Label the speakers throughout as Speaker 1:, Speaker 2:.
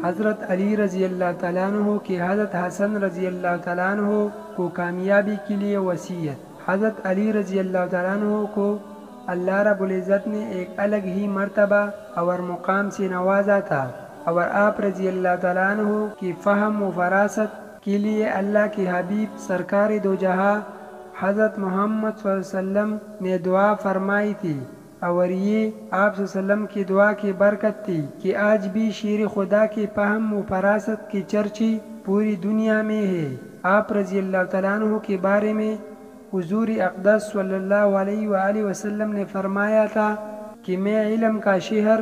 Speaker 1: حضرت علی رضی اللہ تعالیٰ عنہ کی حضرت حسن رضی اللہ تعالیٰ عنہ کو کامیابی کے لیے وصیت۔ حضرت علی رضی اللہ تعالیٰ عنہ کو اللہ رب العزت نے ایک الگ ہی مرتبہ اور مقام سے نوازا تھا، اور آپ رضی اللہ تعالیٰ عنہ کی فہم و فراست کے لیے اللہ کے حبیب سرکار دو جہاں حضرت محمد صلی اللہ علیہ وسلم نے دعا فرمائی تھی، اور یہ آپ صلی اللہ علیہ وسلم کی دعا کی برکت تھی کہ آج بھی شیر خدا کی فہم و فراست کی چرچی پوری دنیا میں ہے۔ آپ رضی اللہ تعالیٰ عنہ کے بارے میں حضور اقدس صلی اللہ علیہ وآلہ وسلم نے فرمایا تھا کہ میں علم کا شہر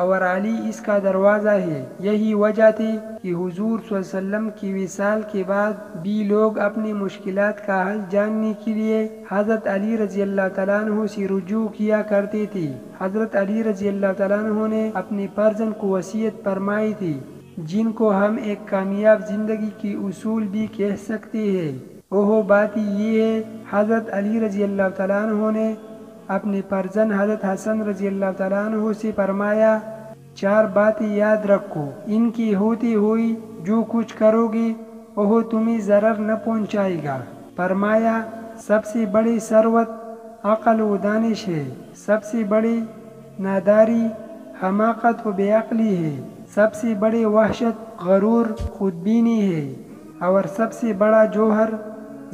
Speaker 1: اور علی اس کا دروازہ ہے۔ یہی وجہ تھی کہ حضور صلی اللہ علیہ وسلم کی وصال کے بعد بھی لوگ اپنی مشکلات کا حل جاننے کے لیے حضرت علی رضی اللہ تعالیٰ عنہ سے رجوع کیا کرتے تھے۔ حضرت علی رضی اللہ تعالیٰ عنہ نے اپنے فرزند کو وصیت فرمائی تھی، جن کو ہم ایک کامیاب زندگی کی اصول بھی کہہ سکتے ہیں۔ وہ بات یہ ہے، حضرت علی رضی اللہ تعالیٰ عنہ نے اپنے فرزند حضرت حسن رضی اللہ تعالیٰ عنہ سے فرمایا، 4 باتیں یاد رکھو، ان کی ہوتے ہوئے جو کچھ کرو گے وہ تمہیں ضرر نہ پہنچائے گا۔ فرمایا، سب سے بڑی ثروت عقل و دانش ہے، سب سے بڑی ناداری حماقت و بے عقلی ہے، سب سے بڑی وحشت غرور خود بینی ہے، اور سب سے بڑا جوہر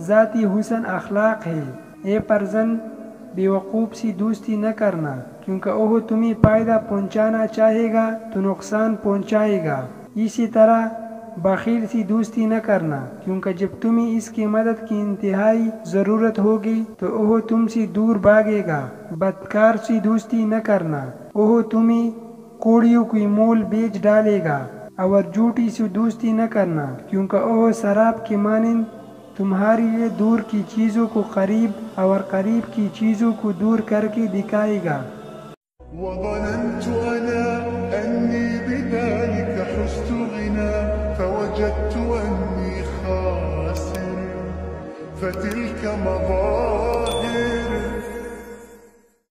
Speaker 1: ذاتی حسن اخلاق ہے۔ اے فرزند، بیوقوف سے دوستی نہ کرنا، کیونکہ وہ تمہیں فائدہ پہنچانا چاہے گا تو نقصان پہنچائے گا۔ اسی طرح بخیل سے دوستی نہ کرنا، کیونکہ جب تمہیں اس کی مدد کی انتہائی ضرورت ہوگی تو وہ تم سے دور بھاگے گا۔ بدکار سے دوستی نہ کرنا، وہ تمہیں کوڑیوں کی مول بیچ ڈالے گا۔ اور جھوٹی سے دوستی نہ کرنا، کیونکہ وہ شراب کے مانند تمہارے لیے دور کی چیزوں کو قریب اور قریب کی چیزوں کو دور کر کے دکھائے گا۔
Speaker 2: وظننت أنا أني بذلك حزت غنى فوجدت أني خاسر فتلك مظاهر